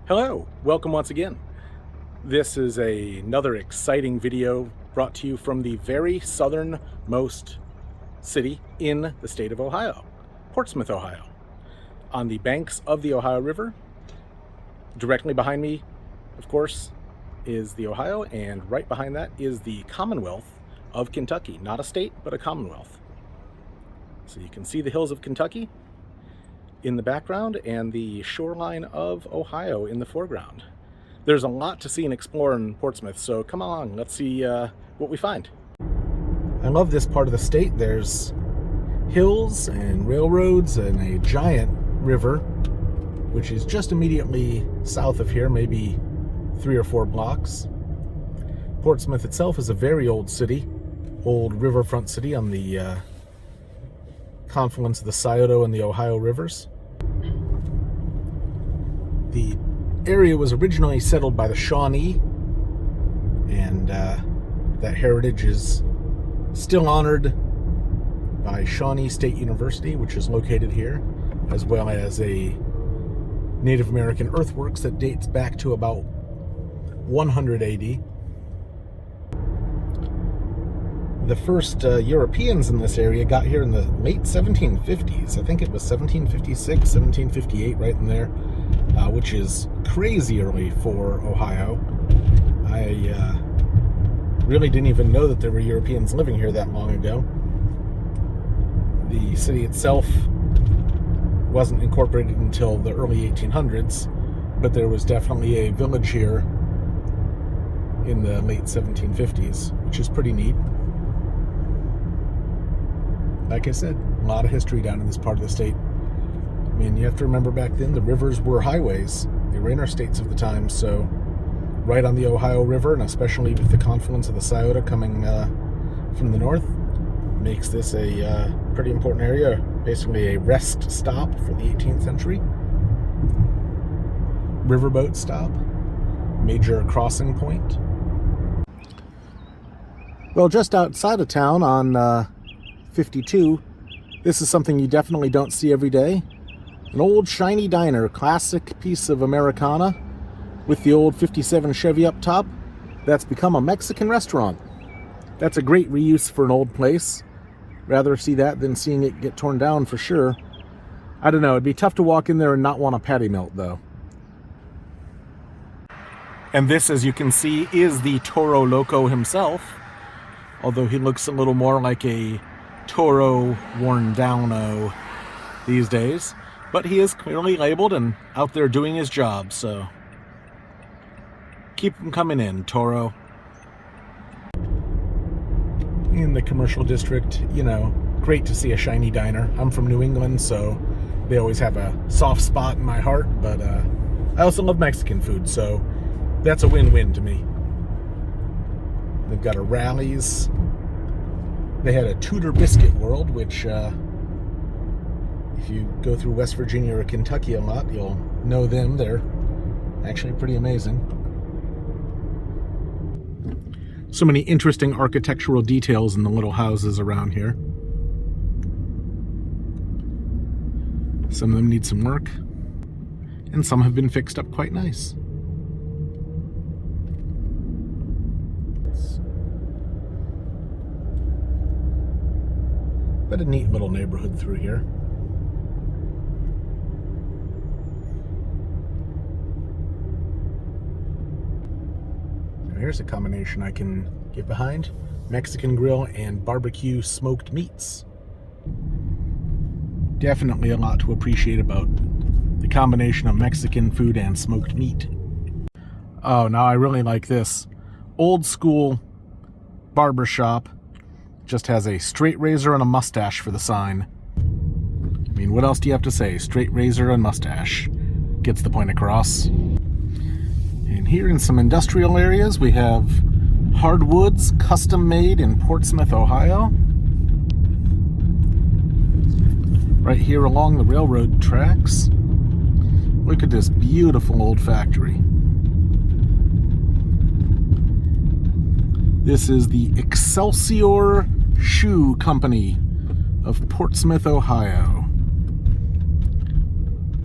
Hello, welcome once again. This is another exciting video brought to you from the very southernmost city in the state of Ohio, Portsmouth, Ohio. On the banks of the Ohio River, directly behind me, of course, is the Ohio, and right behind that is the Commonwealth of Kentucky. Not a state, but a Commonwealth. So you can see the hills of Kentucky in the background and the shoreline of Ohio in the foreground. There's a lot to see and explore in Portsmouth, so come along, let's see what we find. I love this part of the state. There's hills and railroads and a giant river, which is just immediately south of here, maybe 3 or 4 blocks. Portsmouth itself is a very old city, old riverfront city on the confluence of the Scioto and the Ohio rivers. The area was originally settled by the Shawnee, and that heritage is still honored by Shawnee State University, which is located here, as well as a Native American earthworks that dates back to about 100 AD. The first Europeans in this area got here in the late 1750s. I think it was 1756, 1758, right in there, which is crazy early for Ohio. I really didn't even know that there were Europeans living here that long ago. The city itself wasn't incorporated until the early 1800s, but there was definitely a village here in the late 1750s, which is pretty neat. Like I said, a lot of history down in this part of the state. I mean, you have to remember back then the rivers were highways. They were interstates of the time, so right on the Ohio River, and especially with the confluence of the Scioto coming from the north, makes this a pretty important area, basically a rest stop for the 18th century. Riverboat stop, major crossing point. Well, just outside of town on 52, this is something you definitely don't see every day. An old shiny diner, classic piece of Americana with the old 57 Chevy up top. That's become a Mexican restaurant. That's a great reuse for an old place. Rather see that than seeing it get torn down for sure. I don't know, it'd be tough to walk in there and not want a patty melt though. And this, as you can see, is the Toro Loco himself, although he looks a little more like a Toro worn downo these days, but he is clearly labeled and out there doing his job, so keep him coming in, Toro. In the commercial district, you know, great to see a shiny diner. I'm from New England, so they always have a soft spot in my heart, but I also love Mexican food, so that's a win-win to me. They've got a Rally's. They had a Tudor Biscuit World, which if you go through West Virginia or Kentucky a lot, you'll know them. They're actually pretty amazing. So many interesting architectural details in the little houses around here. Some of them need some work, and some have been fixed up quite nice. But a neat little neighborhood through here. Now here's a combination I can get behind. Mexican grill and barbecue smoked meats. Definitely a lot to appreciate about the combination of Mexican food and smoked meat. Oh, now I really like this. Old school barbershop. Just has a straight razor and a mustache for the sign. I mean, what else do you have to say? Straight razor and mustache. Gets the point across. And here in some industrial areas, we have hardwoods custom made in Portsmouth, Ohio. Right here along the railroad tracks. Look at this beautiful old factory. This is the Excelsior Shoe Company of Portsmouth, Ohio.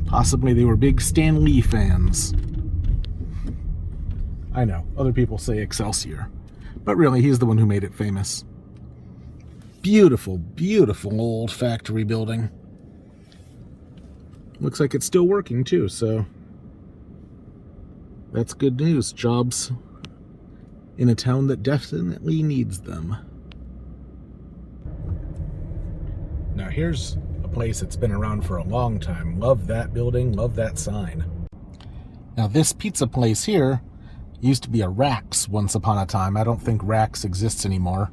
Possibly they were big Stan Lee fans. I know, other people say Excelsior, but really he's the one who made it famous. Beautiful, beautiful old factory building. Looks like it's still working too, so that's good news. Jobs in a town that definitely needs them. Now here's a place that's been around for a long time. Love that building, love that sign. Now this pizza place here used to be a Rax once upon a time. I don't think Rax exists anymore.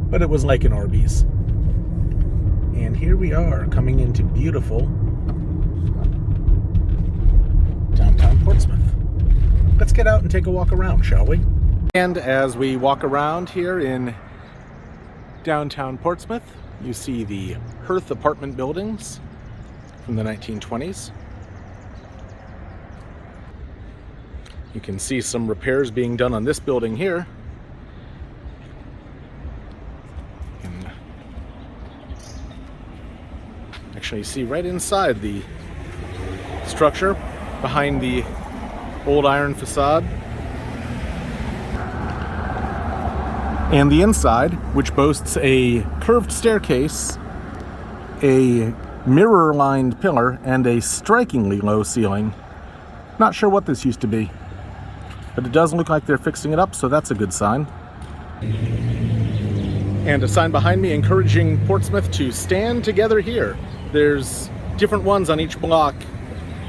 But it was like an Arby's. And here we are coming into beautiful downtown Portsmouth. Let's get out and take a walk around, shall we? And as we walk around here in downtown Portsmouth, you see the Hearth apartment buildings from the 1920s. You can see some repairs being done on this building here. You can actually see right inside the structure behind the old iron facade. And the inside, which boasts a curved staircase, a mirror-lined pillar, and a strikingly low ceiling. Not sure what this used to be, but it does look like they're fixing it up, so that's a good sign. And a sign behind me encouraging Portsmouth to stand together here. There's different ones on each block,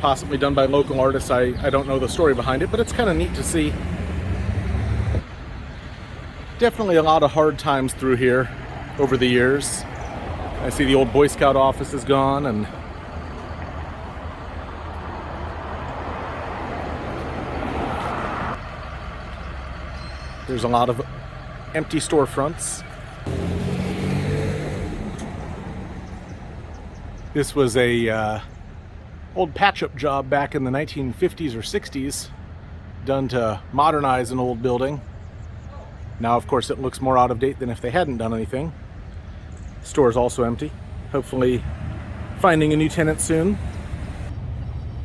possibly done by local artists. I don't know the story behind it, but it's kind of neat to see. Definitely a lot of hard times through here over the years. I see the old Boy Scout office is gone, and there's a lot of empty storefronts. This was a old patch-up job back in the 1950s or 60s, done to modernize an old building. Now, of course, it looks more out of date than if they hadn't done anything. The store is also empty. Hopefully finding a new tenant soon.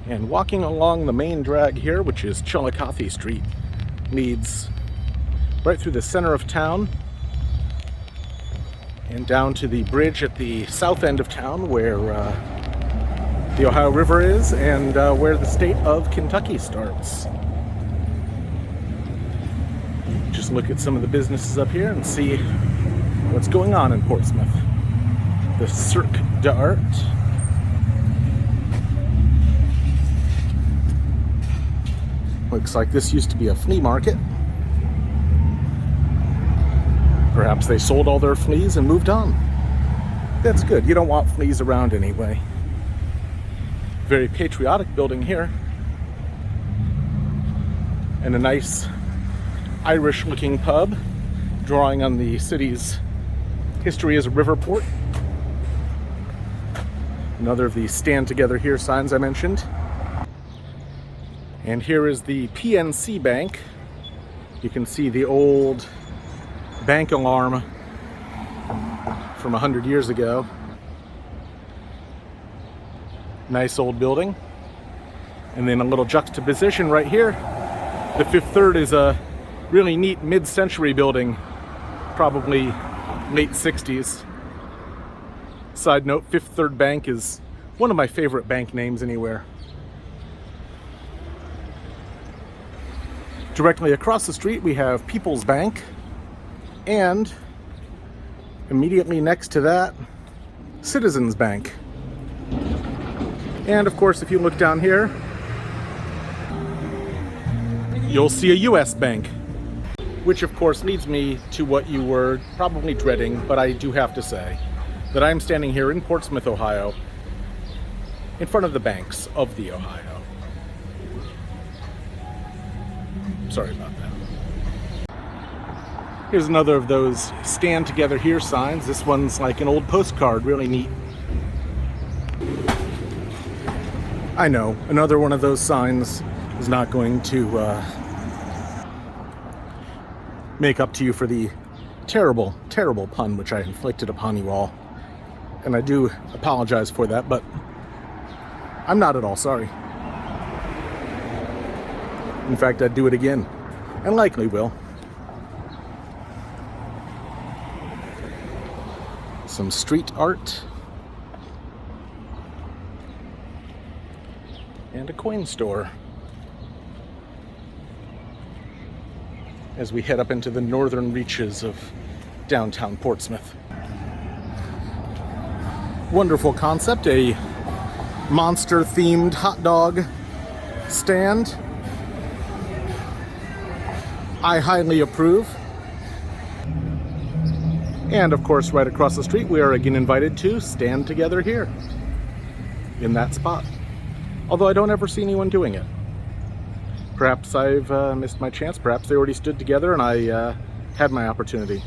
And walking along the main drag here, which is Chillicothe Street, leads right through the center of town and down to the bridge at the south end of town where the Ohio River is and where the state of Kentucky starts. Just look at some of the businesses up here and see what's going on in Portsmouth. The Cirque d'Art. Looks like this used to be a flea market. Perhaps they sold all their fleas and moved on. That's good. You don't want fleas around anyway. Very patriotic building here. And a nice Irish-looking pub, drawing on the city's history as a river port. Another of the Stand Together Here signs I mentioned. And here is the PNC Bank. You can see the old bank alarm from 100 years ago. Nice old building. And then a little juxtaposition right here. The Fifth Third is a really neat mid-century building, probably late 60s. Side note, Fifth Third Bank is one of my favorite bank names anywhere. Directly across the street we have People's Bank, and immediately next to that, Citizens Bank. And of course, if you look down here, you'll see a US Bank. Which of course leads me to what you were probably dreading, but I do have to say that I'm standing here in Portsmouth, Ohio, in front of the banks of the Ohio. Sorry about that. Here's another of those Stand Together Here signs. This one's like an old postcard, really neat. I know, another one of those signs is not going to make up to you for the terrible, terrible pun which I inflicted upon you all. And I do apologize for that, but I'm not at all sorry. In fact, I'd do it again, and likely will. Some street art. And a coin store. As we head up into the northern reaches of downtown Portsmouth. Wonderful concept, a monster-themed hot dog stand. I highly approve. And of course, right across the street, we are again invited to stand together here in that spot. Although I don't ever see anyone doing it. Perhaps I've missed my chance. Perhaps they already stood together and I had my opportunity.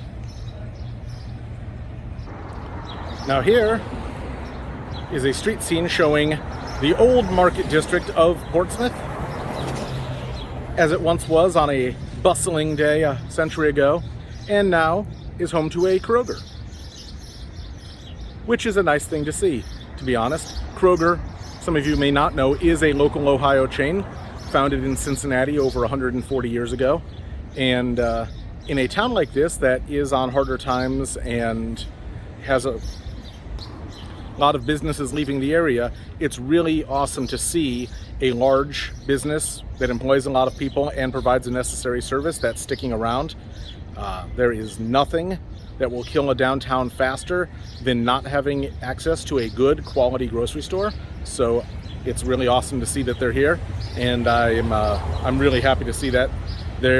Now here is a street scene showing the old market district of Portsmouth, as it once was on a bustling day a century ago, and now is home to a Kroger, which is a nice thing to see, to be honest. Kroger, some of you may not know, is a local Ohio chain founded in Cincinnati over 140 years ago. And in a town like this that is on harder times and has a lot of businesses leaving the area, it's really awesome to see a large business that employs a lot of people and provides a necessary service that's sticking around. There is nothing that will kill a downtown faster than not having access to a good quality grocery store. So it's really awesome to see that they're here, and I'm really happy to see that they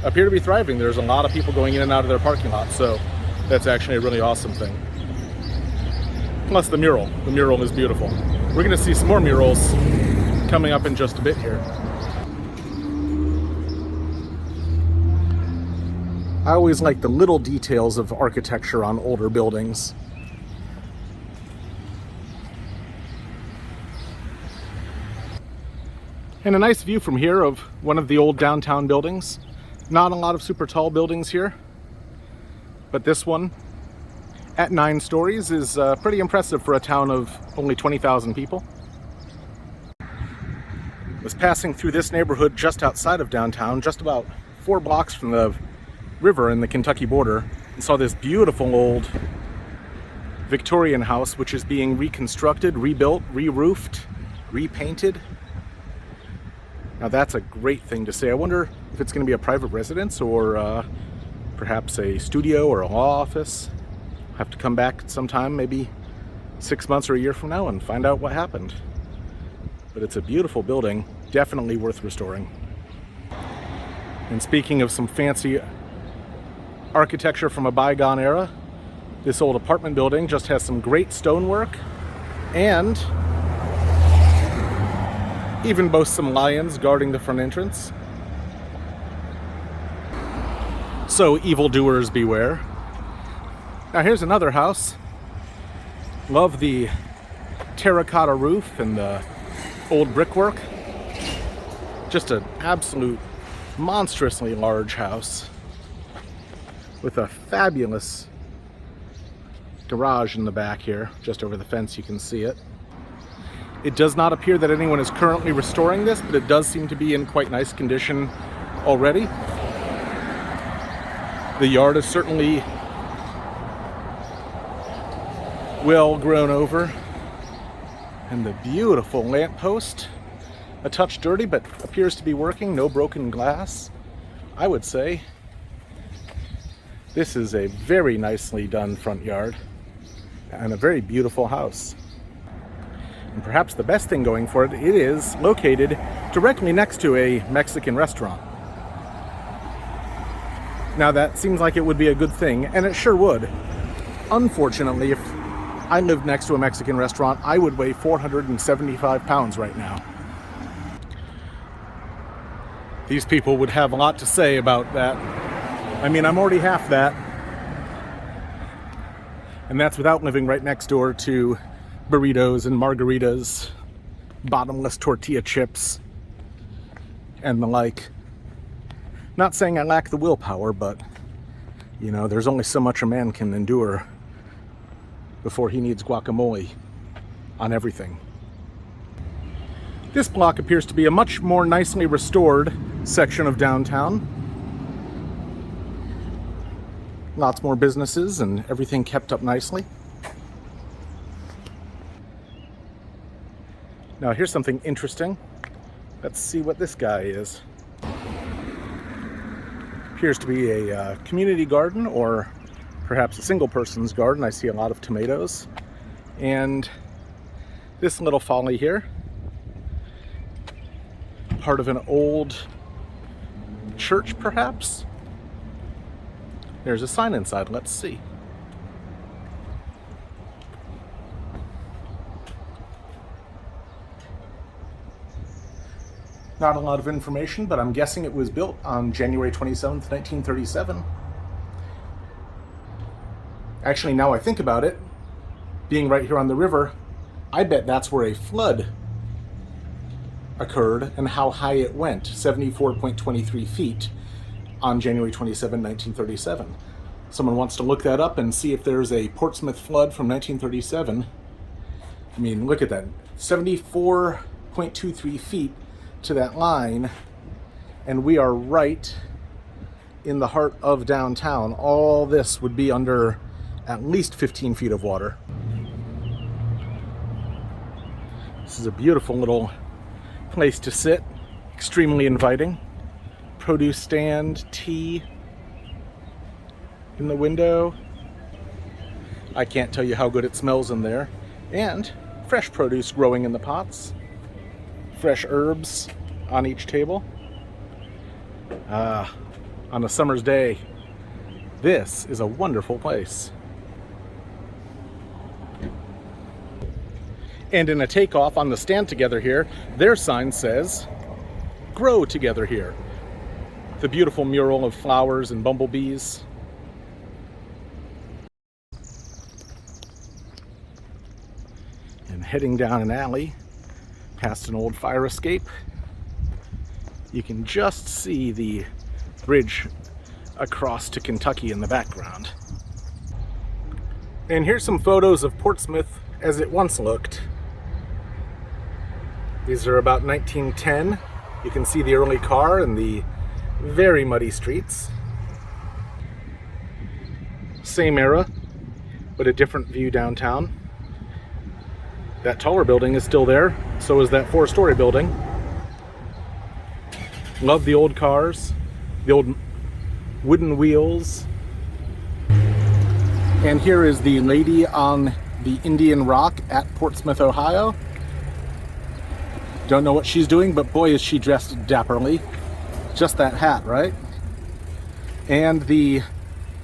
appear to be thriving. There's a lot of people going in and out of their parking lot, so that's actually a really awesome thing. Plus the mural. The mural is beautiful. We're going to see some more murals coming up in just a bit here. I always like the little details of architecture on older buildings. And a nice view from here of one of the old downtown buildings. Not a lot of super tall buildings here, but this one at 9 stories is pretty impressive for a town of only 20,000 people. Was passing through this neighborhood just outside of downtown, just about 4 blocks from the river in the Kentucky border, and saw this beautiful old Victorian house which is being reconstructed, rebuilt, re-roofed, repainted. Now that's a great thing to see. I wonder if it's going to be a private residence or perhaps a studio or a law office. I'll have to come back sometime, maybe 6 months or a year from now, and find out what happened. But it's a beautiful building, definitely worth restoring. And speaking of some fancy architecture from a bygone era, this old apartment building just has some great stonework and even boasts some lions guarding the front entrance. So evildoers beware. Now here's another house. Love the terracotta roof and the old brickwork. Just an absolute monstrously large house with a fabulous garage in the back here. Just over the fence you can see it. It does not appear that anyone is currently restoring this, but it does seem to be in quite nice condition already. The yard is certainly well grown over. And the beautiful lamppost, a touch dirty, but appears to be working, no broken glass. I would say this is a very nicely done front yard and a very beautiful house. And perhaps the best thing going for it, it is located directly next to a Mexican restaurant. Now that seems like it would be a good thing, and it sure would. Unfortunately, if I lived next to a Mexican restaurant, I would weigh 475 pounds right now. These people would have a lot to say about that. I mean, I'm already half that. And that's without living right next door to burritos and margaritas, bottomless tortilla chips, and the like. Not saying I lack the willpower, but, you know, there's only so much a man can endure before he needs guacamole on everything. This block appears to be a much more nicely restored section of downtown. Lots more businesses and everything kept up nicely. Now here's something interesting. Let's see what this guy is. Appears to be a community garden, or perhaps a single person's garden. I see a lot of tomatoes. And this little folly here, part of an old church perhaps? There's a sign inside, let's see. Not a lot of information, but I'm guessing it was built on January 27th, 1937. Actually, now I think about it, being right here on the river, I bet that's where a flood occurred and how high it went, 74.23 feet on January 27, 1937. Someone wants to look that up and see if there's a Portsmouth flood from 1937. I mean, look at that, 74.23 feet to that line, and we are right in the heart of downtown. All this would be under at least 15 feet of water. This is a beautiful little place to sit, extremely inviting. Produce stand, tea in the window. I can't tell you how good it smells in there. And fresh produce growing in the pots. Fresh herbs on each table. On a summer's day, this is a wonderful place. And in a takeoff on the stand together here, their sign says, "Grow together here." The beautiful mural of flowers and bumblebees. And heading down an alley, past an old fire escape, you can just see the bridge across to Kentucky in the background. And here's some photos of Portsmouth as it once looked. These are about 1910. You can see the early car and the very muddy streets. Same era, but a different view downtown. That taller building is still there, so is that 4-story building. Love the old cars, the old wooden wheels. And here is the lady on the Indian Rock at Portsmouth, Ohio. Don't know what she's doing, but boy is she dressed dapperly. Just that hat, right? And the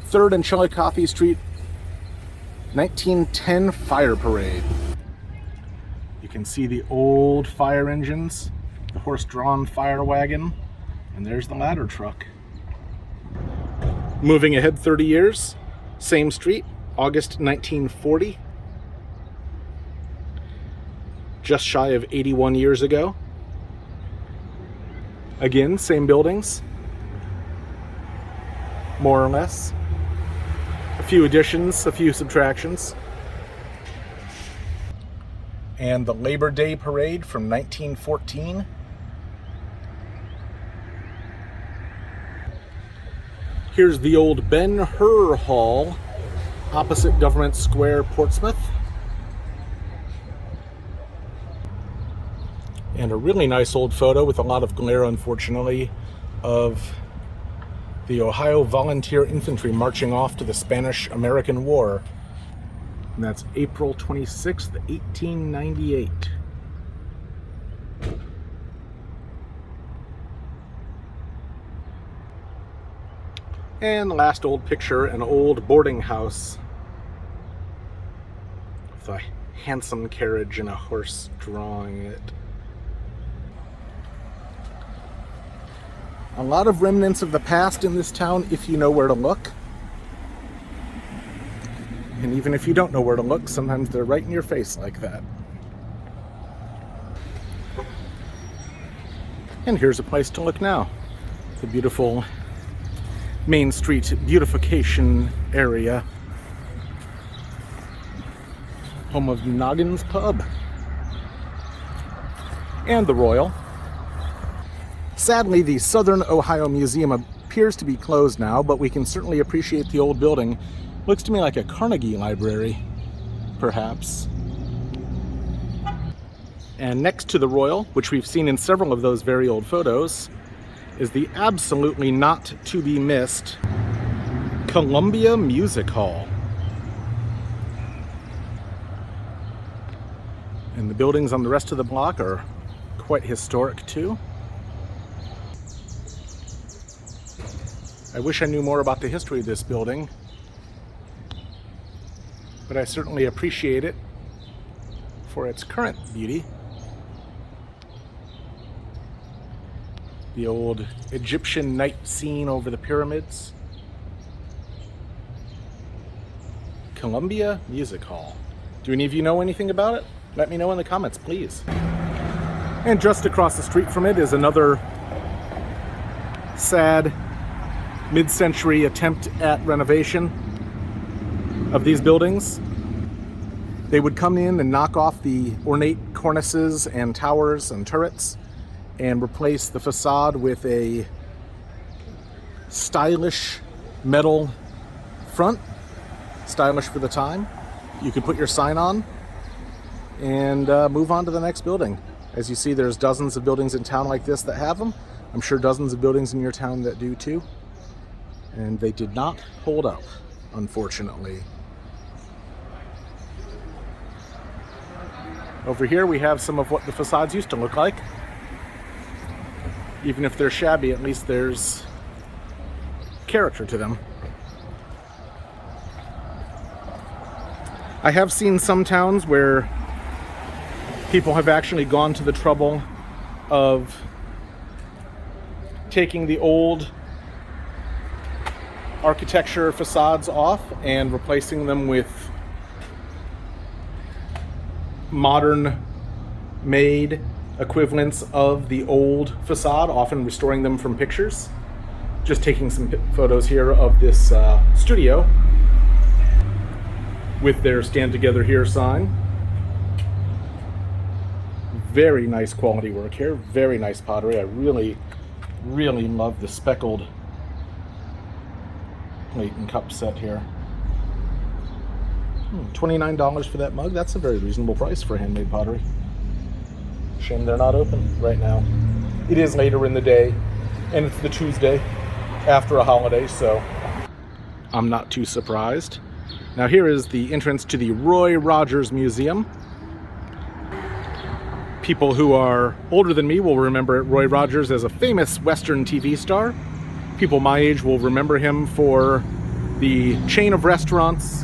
3rd and Chillicothe Street 1910 fire parade. You can see the old fire engines, the horse-drawn fire wagon, and there's the ladder truck. Moving ahead 30 years, same street, August 1940. Just shy of 81 years ago. Again, same buildings, more or less. A few additions, a few subtractions. And the Labor Day Parade from 1914. Here's the old Ben-Hur Hall, opposite Government Square, Portsmouth. And a really nice old photo with a lot of glare, unfortunately, of the Ohio Volunteer Infantry marching off to the Spanish-American War. And that's April 26th, 1898. And the last old picture, an old boarding house with a handsome carriage and a horse drawing it. A lot of remnants of the past in this town if you know where to look. And even if you don't know where to look, sometimes they're right in your face like that. And here's a place to look now. The beautiful Main Street beautification area. Home of Noggin's Pub. and the Royal. Sadly, the Southern Ohio Museum appears to be closed now, but we can certainly appreciate the old building. Looks to me like a Carnegie library, perhaps. And next to the Royal, which we've seen in several of those very old photos, is the absolutely not to be missed Columbia Music Hall. And the buildings on the rest of the block are quite historic too. I wish I knew more about the history of this building, but I certainly appreciate it for its current beauty. The old Egyptian night scene over the pyramids. Columbia Music Hall. Do any of you know anything about it? Let me know in the comments, please. And just across the street from it is another sad mid-century attempt at renovation of these buildings. They would come in and knock off the ornate cornices and towers and turrets and replace the facade with a stylish metal front, stylish for the time. You could put your sign on and move on to the next building. As you see, there's dozens of buildings in town like this that have them. I'm sure dozens of buildings in your town that do too. And they did not hold up, unfortunately. Over here we have some of what the facades used to look like. Even if they're shabby, at least there's character to them. I have seen some towns where people have actually gone to the trouble of taking the old architecture facades off and replacing them with modern made equivalents of the old facade, often restoring them from pictures. Just taking some photos here of this studio with their Stand Together Here sign. Very nice quality work here, very nice pottery. I really love the speckled plate and cup set here. $29 for that mug. That's a very reasonable price for handmade pottery. Shame they're not open right now. It is later in the day, and it's the Tuesday after a holiday, so I'm not too surprised. Now here is the entrance to the Roy Rogers Museum. People who are older than me will remember Roy Rogers as a famous Western TV star. People my age will remember him for the chain of restaurants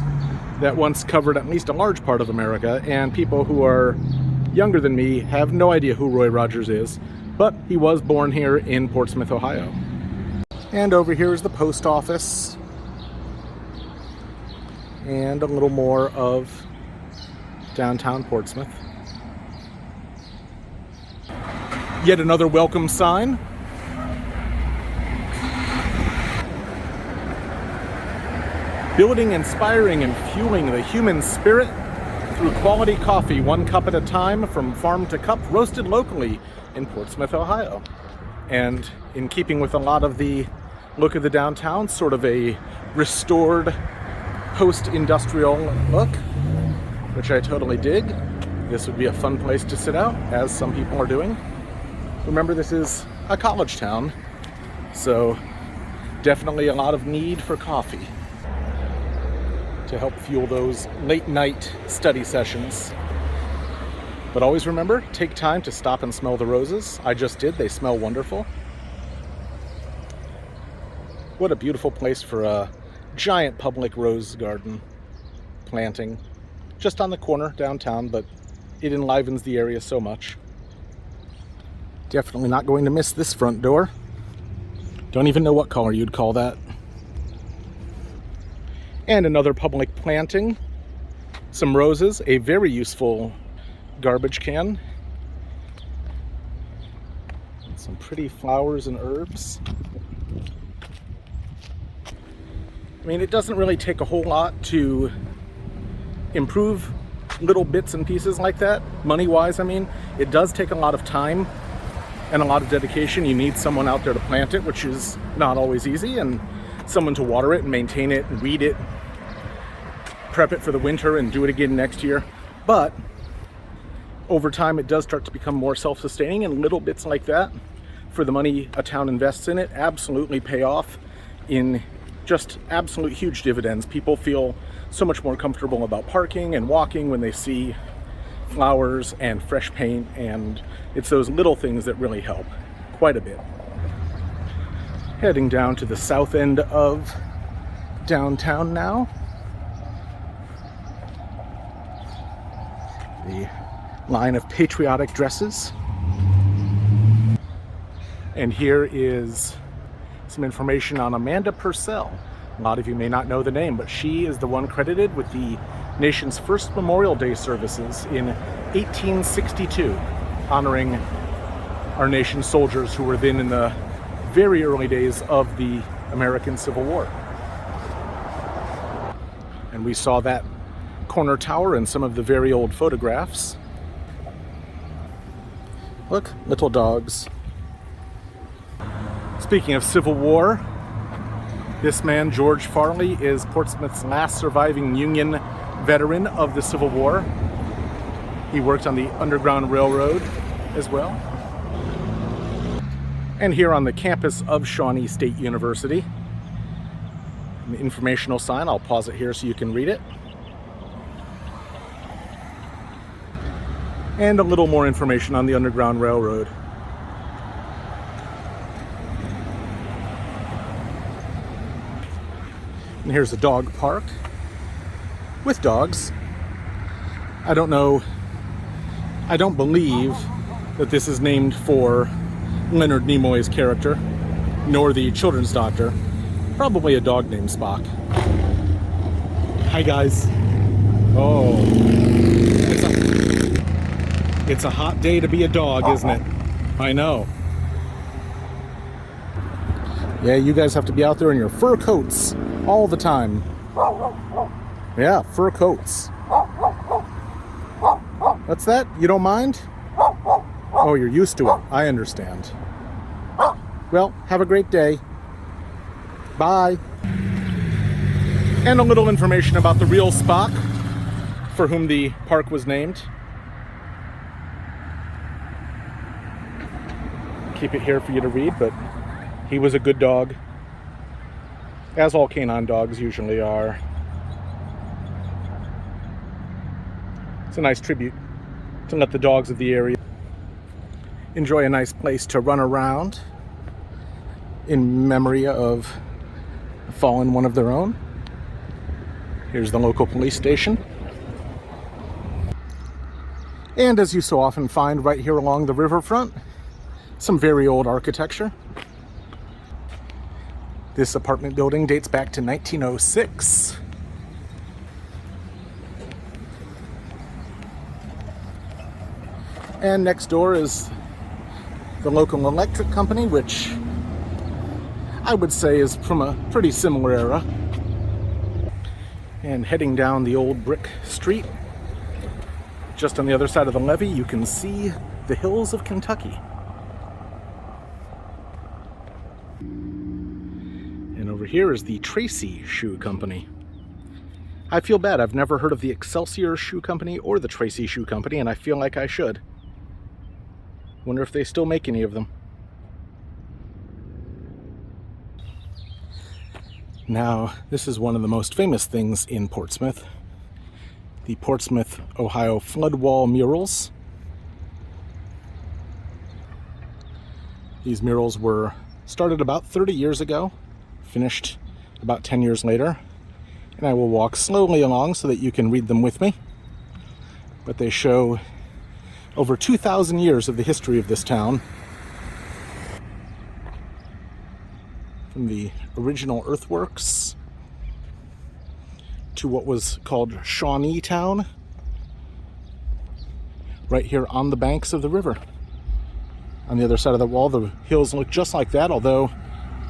that once covered at least a large part of America, and people who are younger than me have no idea who Roy Rogers is, but he was born here in Portsmouth, Ohio. And over here is the post office, and a little more of downtown Portsmouth. Yet another welcome sign. Building, inspiring, and fueling the human spirit through quality coffee, 1 cup at a time, from farm to cup, roasted locally in Portsmouth, Ohio. And in keeping with a lot of the look of the downtown, sort of a restored post-industrial look, which I totally dig. This would be a fun place to sit out, as some people are doing. Remember, this is a college town, so definitely a lot of need for coffee to help fuel those late night study sessions. But always remember, take time to stop and smell the roses. I just did, they smell wonderful. What a beautiful place for a giant public rose garden planting just on the corner downtown, but it enlivens the area so much. Definitely not going to miss this front door. Don't even know what color you'd call that. And another public planting, some roses, a very useful garbage can, and some pretty flowers and herbs. I mean, it doesn't really take a whole lot to improve little bits and pieces like that, money-wise, I mean, it does take a lot of time and a lot of dedication. You need someone out there to plant it, which is not always easy, and someone to water it and maintain it and weed it, prep it for the winter and do it again next year. But over time, it does start to become more self-sustaining, and little bits like that, for the money a town invests in it, absolutely pay off in just absolute huge dividends. People feel so much more comfortable about parking and walking when they see flowers and fresh paint, and it's those little things that really help quite a bit. Heading down to the south end of downtown now. The line of patriotic dresses. And here is some information on Amanda Purcell. A lot of you may not know the name, but she is the one credited with the nation's first Memorial Day services in 1862, honoring our nation's soldiers who were then in the very early days of the American Civil War. And we saw that corner tower in some of the very old photographs. Look, little dogs. Speaking of Civil War, this man, George Farley, is Portsmouth's last surviving Union veteran of the Civil War. He worked on the Underground Railroad as well. And here on the campus of Shawnee State University, an informational sign. I'll pause it here so you can read it. And a little more information on the Underground Railroad. And here's a dog park with dogs. I don't believe that this is named for Leonard Nimoy's character, nor the children's doctor. Probably a dog named Spock. Hi guys. Oh, it's a hot day to be a dog, isn't it? I know. Yeah, you guys have to be out there in your fur coats all the time. Yeah, fur coats. What's that? You don't mind? Oh, you're used to it. I understand. Well, have a great day. Bye. And a little information about the real Spock, for whom the park was named. Keep it here for you to read, but he was a good dog, as all canine dogs usually are. It's a nice tribute to let the dogs of the area enjoy a nice place to run around in memory of a fallen one of their own. Here's the local police station. And as you so often find right here along the riverfront, some very old architecture. This apartment building dates back to 1906. And next door is the local electric company, which I would say is from a pretty similar era. And heading down the old brick street, just on the other side of the levee, you can see the hills of Kentucky. And over here is the Tracy Shoe Company. I feel bad, I've never heard of the Excelsior Shoe Company or the Tracy Shoe Company, and I feel like I should. Wonder if they still make any of them. Now, this is one of the most famous things in Portsmouth. The Portsmouth, Ohio Floodwall Murals. These murals were started about 30 years ago, finished about 10 years later, and I will walk slowly along so that you can read them with me. But they show over 2,000 years of the history of this town, from the original earthworks to what was called Shawnee Town, right here on the banks of the river. On the other side of the wall, the hills look just like that, although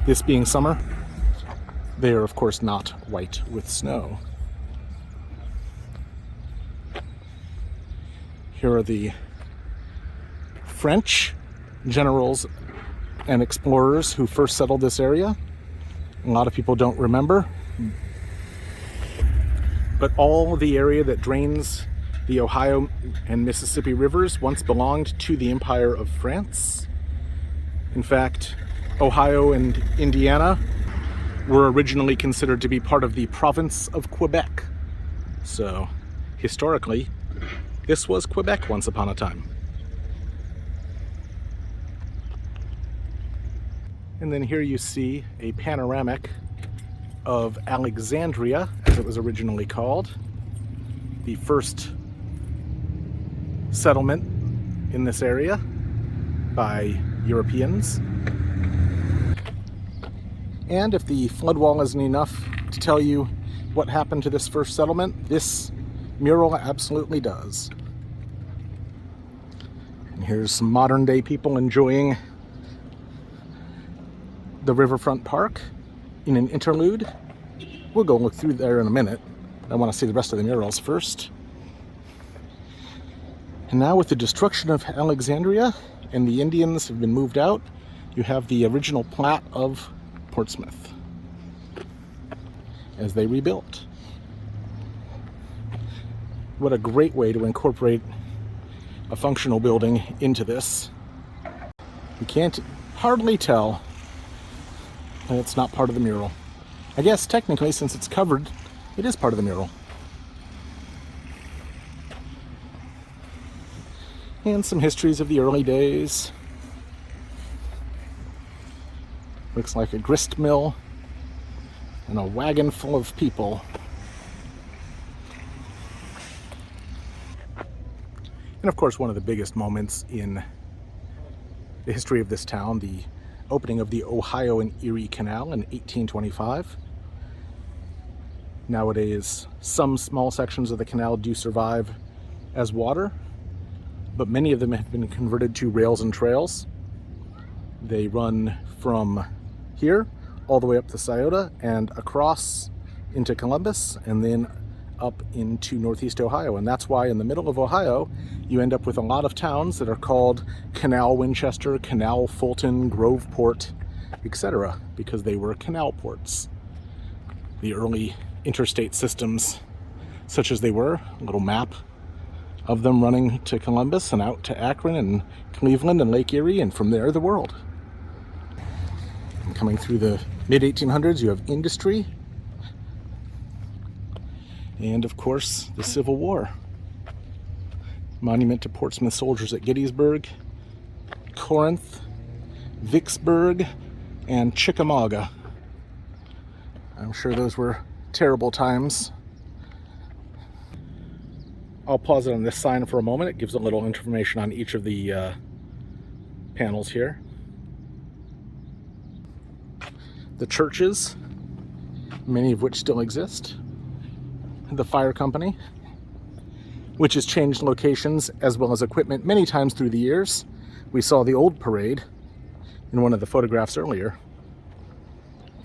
this being summer, they are of course not white with snow. Here are the French generals and explorers who first settled this area. A lot of people don't remember, but all the area that drains the Ohio and Mississippi rivers once belonged to the Empire of France. In fact, Ohio and Indiana were originally considered to be part of the province of Quebec. So, historically, this was Quebec once upon a time. And then here you see a panoramic of Alexandria, as it was originally called, the first settlement in this area by Europeans. And if the floodwall isn't enough to tell you what happened to this first settlement, this mural absolutely does. And here's some modern day people enjoying the Riverfront Park in an interlude. We'll go look through there in a minute. I want to see the rest of the murals first. And now with the destruction of Alexandria and the Indians have been moved out, you have the original plat of Portsmouth as they rebuilt. What a great way to incorporate a functional building into this. You can't hardly tell that it's not part of the mural. I guess technically, since it's covered, it is part of the mural. And some histories of the early days. Looks like a grist mill and a wagon full of people. And of course, one of the biggest moments in the history of this town, the opening of the Ohio and Erie Canal in 1825. Nowadays, some small sections of the canal do survive as water, but many of them have been converted to rails and trails. They run from here all the way up to Scioto and across into Columbus and then up into Northeast Ohio. And that's why in the middle of Ohio, you end up with a lot of towns that are called Canal Winchester, Canal Fulton, Groveport, etc., because they were canal ports. The early interstate systems, such as they were, a little map of them running to Columbus and out to Akron and Cleveland and Lake Erie, and from there the world. And coming through the mid-1800s, you have industry, and of course the Civil War. Monument to Portsmouth soldiers at Gettysburg, Corinth, Vicksburg, and Chickamauga. I'm sure those were terrible times. I'll pause it on this sign for a moment. It gives a little information on each of the panels here. The churches, many of which still exist. The fire company, which has changed locations as well as equipment many times through the years. We saw the old parade in one of the photographs earlier.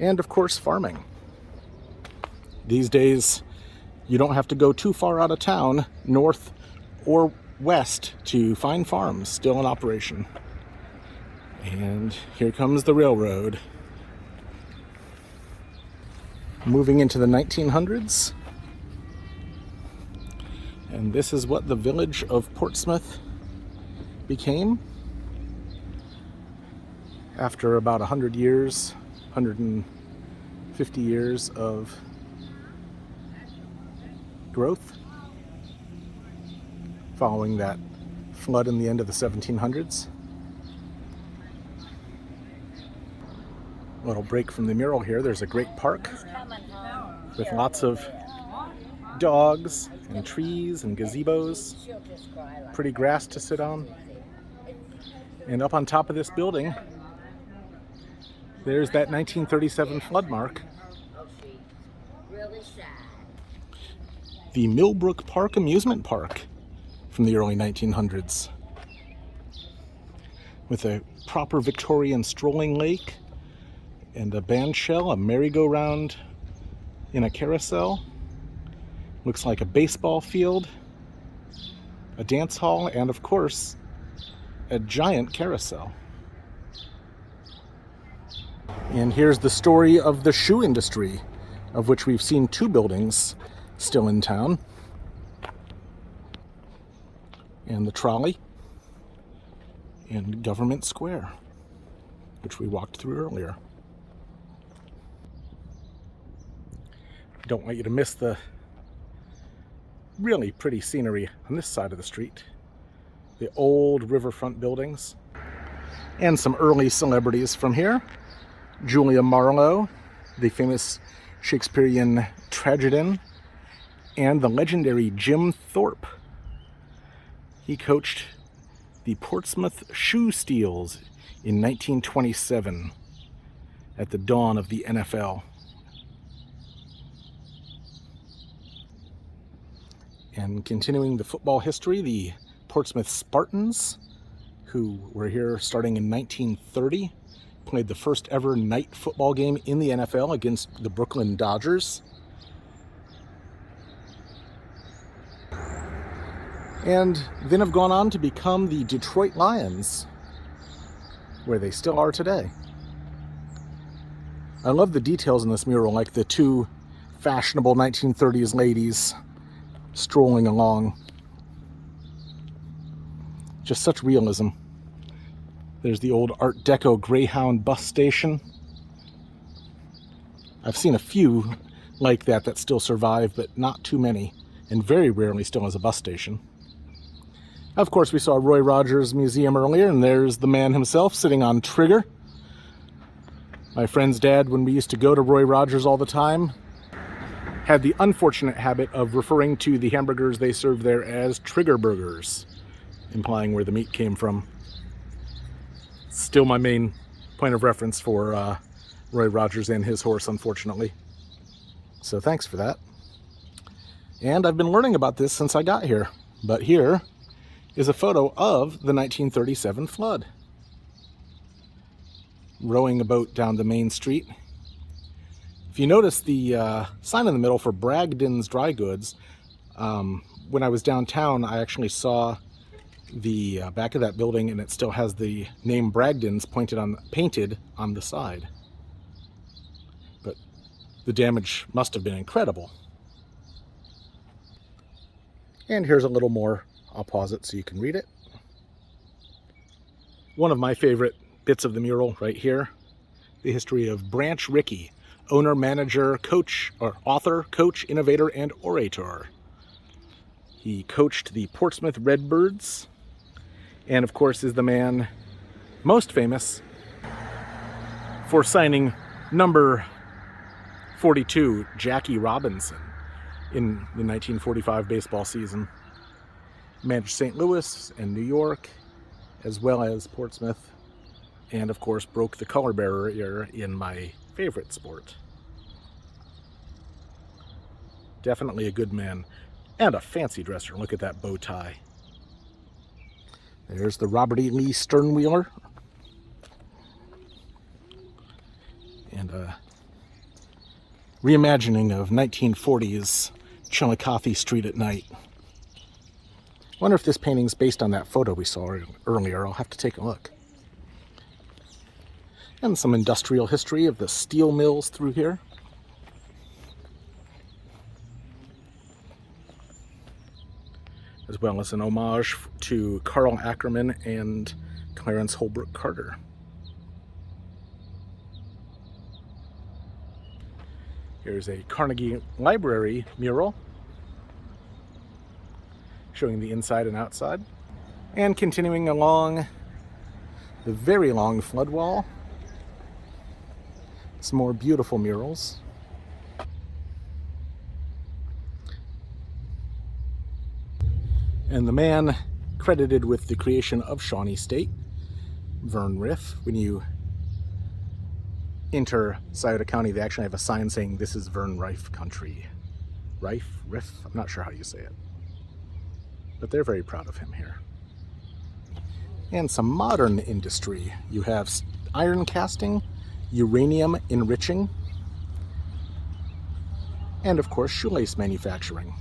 And of course, farming. These days, you don't have to go too far out of town, north or west, to find farms still in operation. And here comes the railroad. Moving into the 1900s. And this is what the village of Portsmouth became after about 100 years, 150 years of growth following that flood in the end of the 1700s. A little break from the mural here. There's a great park with lots of dogs and trees and gazebos, pretty grass to sit on. And up on top of this building, there's that 1937 flood mark. The Millbrook Park Amusement Park from the early 1900s, with a proper Victorian strolling lake and a bandshell, a merry-go-round in a carousel. Looks like a baseball field. a dance hall, and of course, a giant carousel. And here's the story of the shoe industry, of which we've seen 2 buildings still in town. And the trolley, and Government Square, which we walked through earlier. Don't want you to miss the really pretty scenery on this side of the street. The old riverfront buildings. And some early celebrities from here. Julia Marlowe, the famous Shakespearean tragedian, and the legendary Jim Thorpe. He coached the Portsmouth Shoe Steels in 1927 at the dawn of the NFL. And continuing the football history, the Portsmouth Spartans, who were here starting in 1930, played the first ever night football game in the NFL against the Brooklyn Dodgers. And then have gone on to become the Detroit Lions, where they still are today. I love the details in this mural, like the 2 fashionable 1930s ladies strolling along. Just such realism. There's the old Art Deco Greyhound bus station. I've seen a few like that still survive, but not too many, and very rarely still as a bus station. Of course, we saw Roy Rogers Museum earlier, and there's the man himself sitting on Trigger. My friend's dad, when we used to go to Roy Rogers all the time, had the unfortunate habit of referring to the hamburgers they served there as Trigger burgers, implying where the meat came from. Still my main point of reference for Roy Rogers and his horse, unfortunately. So thanks for that. And I've been learning about this since I got here. But here is a photo of the 1937 flood. Rowing a boat down the main street. If you notice the sign in the middle for Bragdon's Dry Goods, when I was downtown, I actually saw the back of that building, and it still has the name Bragdon's painted on the side. But the damage must have been incredible. And here's a little more. I'll pause it so you can read it. One of my favorite bits of the mural right here, the history of Branch Rickey, owner, manager, coach, or author, coach, innovator, and orator. He coached the Portsmouth Redbirds, and of course is the man most famous for signing number 42, Jackie Robinson, in the 1945 baseball season. Managed St. Louis and New York, as well as Portsmouth, and of course broke the color barrier in my favorite sport. Definitely a good man, and a fancy dresser. Look at that bow tie. There's the Robert E. Lee sternwheeler, and a reimagining of 1940s Chillicothe Street at night. I wonder if this painting's based on that photo we saw earlier. I'll have to take a look. And some industrial history of the steel mills through here. As well as an homage to Carl Ackerman and Clarence Holbrook Carter. Here's a Carnegie Library mural showing the inside and outside. And continuing along the very long flood wall, some more beautiful murals. And the man credited with the creation of Shawnee State, Vern Riff. When you enter Scioto County, they actually have a sign saying this is Vern Riff country. Riff? I'm not sure how you say it. But they're very proud of him here. And some modern industry. You have iron casting, uranium enriching, and of course shoelace manufacturing.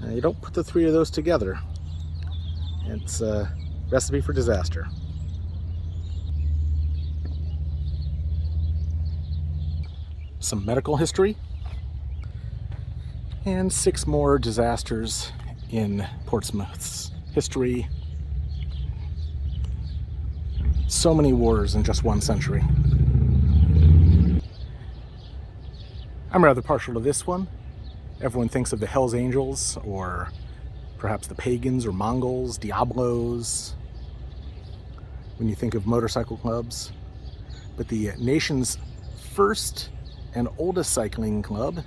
You don't put the three of those together. It's a recipe for disaster. Some medical history, and 6 more disasters in Portsmouth's history. So many wars in just 1 century. I'm rather partial to this one. Everyone thinks of the Hells Angels, or perhaps the pagans or Mongols, Diablos, when you think of motorcycle clubs. But the nation's first and oldest cycling club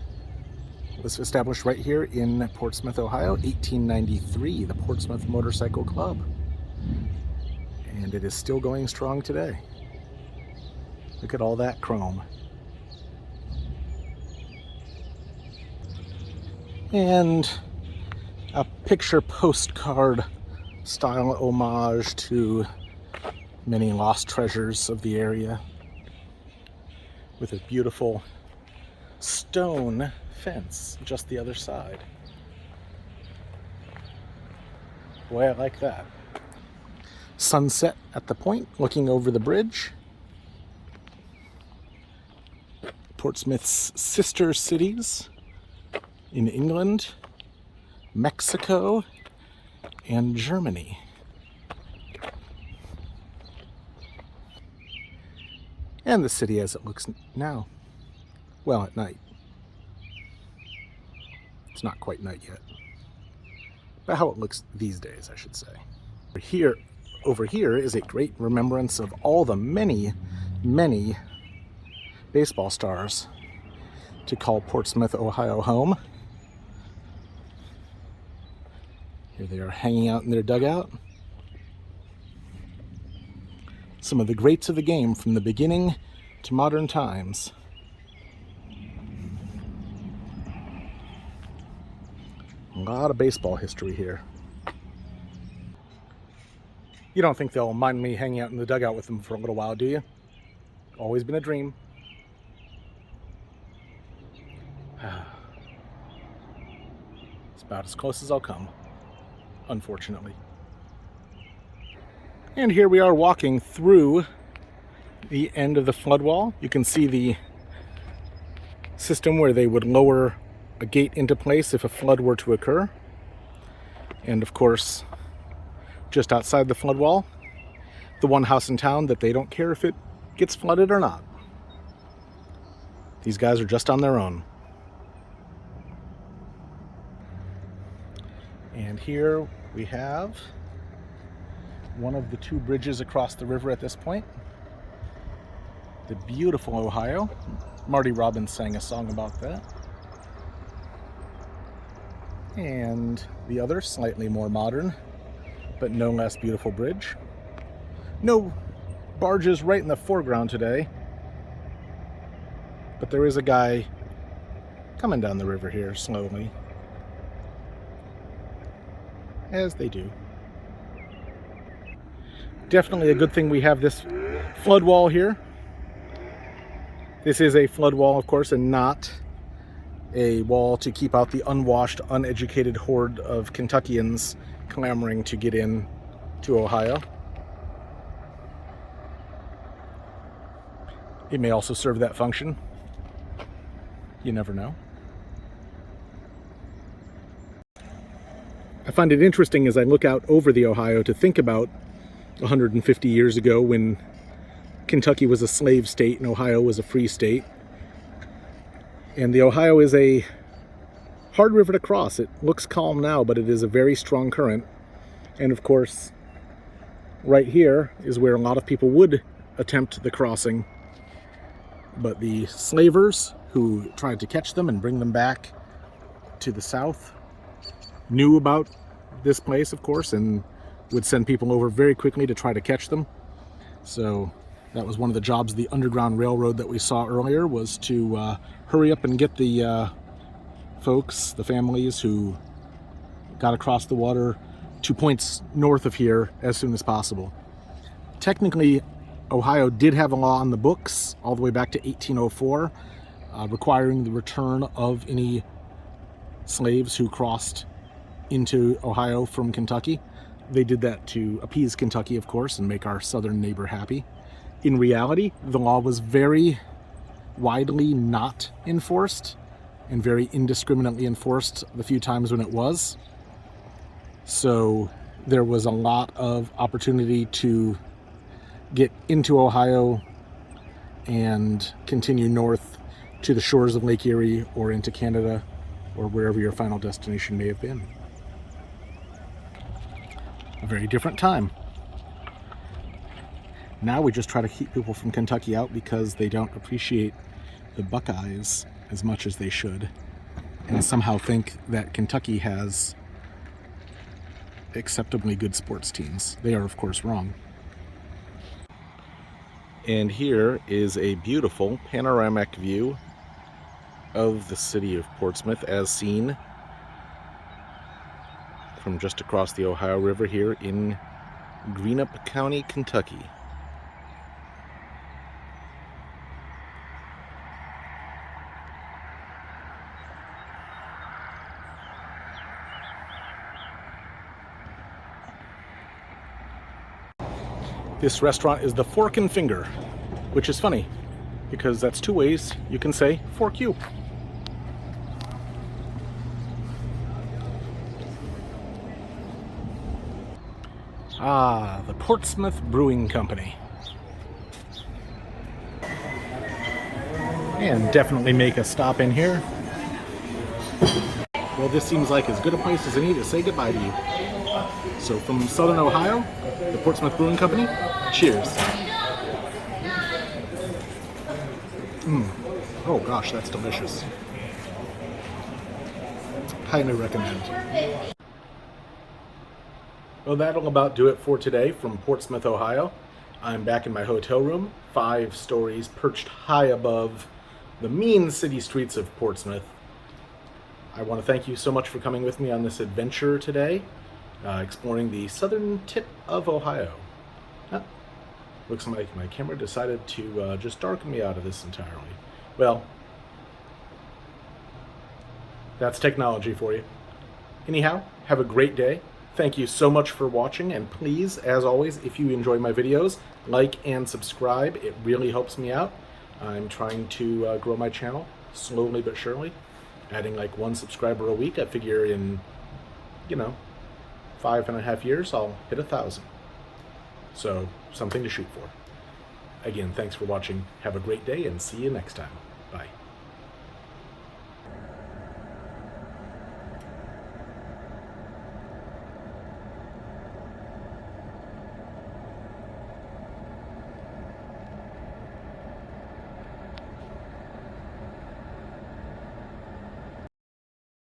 was established right here in Portsmouth, Ohio, 1893, the Portsmouth Motorcycle Club. And it is still going strong today. Look at all that chrome. And a picture postcard style homage to many lost treasures of the area, with a beautiful stone fence just the other side. Boy, I like that. Sunset at the point, looking over the bridge. Portsmouth's sister cities in England, Mexico, and Germany. And the city as it looks now. Well, at night. It's not quite night yet. But how it looks these days, I should say. Over here is a great remembrance of all the many, many baseball stars to call Portsmouth, Ohio home. Here they are hanging out in their dugout. Some of the greats of the game from the beginning to modern times. A lot of baseball history here. You don't think they'll mind me hanging out in the dugout with them for a little while, do you? Always been a dream. It's about as close as I'll come, unfortunately. And here we are walking through the end of the flood wall. You can see the system where they would lower a gate into place if a flood were to occur. And of course, just outside the flood wall, the one house in town that they don't care if it gets flooded or not. These guys are just on their own. And here we have one of the 2 bridges across the river at this point. The beautiful Ohio. Marty Robbins sang a song about that. And the other, slightly more modern, but no less beautiful bridge. No barges right in the foreground today, but there is a guy coming down the river here slowly, as they do. Definitely a good thing we have this flood wall here. This is a flood wall, of course, and not a wall to keep out the unwashed, uneducated horde of Kentuckians clamoring to get in to Ohio. It may also serve that function. You never know. I find it interesting as I look out over the Ohio to think about 150 years ago when Kentucky was a slave state and Ohio was a free state. And the Ohio is a hard river to cross. It looks calm now, but it is a very strong current. And of course, right here is where a lot of people would attempt the crossing. But the slavers who tried to catch them and bring them back to the south knew about this place, of course, and would send people over very quickly to try to catch them. So that was one of the jobs of the Underground Railroad that we saw earlier, was to hurry up and get the folks, the families who got across the water 2 points north of here as soon as possible. Technically, Ohio did have a law on the books all the way back to 1804, requiring the return of any slaves who crossed into Ohio from Kentucky. They did that to appease Kentucky, of course, and make our southern neighbor happy. In reality, the law was very widely not enforced and very indiscriminately enforced the few times when it was. So there was a lot of opportunity to get into Ohio and continue north to the shores of Lake Erie or into Canada or wherever your final destination may have been. A very different time. Now we just try to keep people from Kentucky out because they don't appreciate the Buckeyes as much as they should, and somehow think that Kentucky has acceptably good sports teams. They are, of course, wrong. And here is a beautiful panoramic view of the city of Portsmouth as seen from just across the Ohio River here in Greenup County, Kentucky. This restaurant is the Fork and Finger, which is funny because that's two ways you can say fork you. Ah, the Portsmouth Brewing Company. And definitely make a stop in here. Well, this seems like as good a place as any to say goodbye to you. So from Southern Ohio, the Portsmouth Brewing Company, cheers. Oh gosh, that's delicious. Highly recommend. Well, that'll about do it for today from Portsmouth, Ohio. I'm back in my hotel room, 5 stories perched high above the mean city streets of Portsmouth. I want to thank you so much for coming with me on this adventure today, exploring the southern tip of Ohio. Looks like my camera decided to just darken me out of this entirely. Well, that's technology for you. Anyhow, have a great day. Thank you so much for watching, and please, as always, if you enjoy my videos, like and subscribe. It really helps me out. I'm trying to grow my channel slowly but surely, adding like 1 subscriber a week. I figure in, 5.5 years, I'll hit 1,000. So, something to shoot for. Again, thanks for watching. Have a great day, and see you next time. Bye.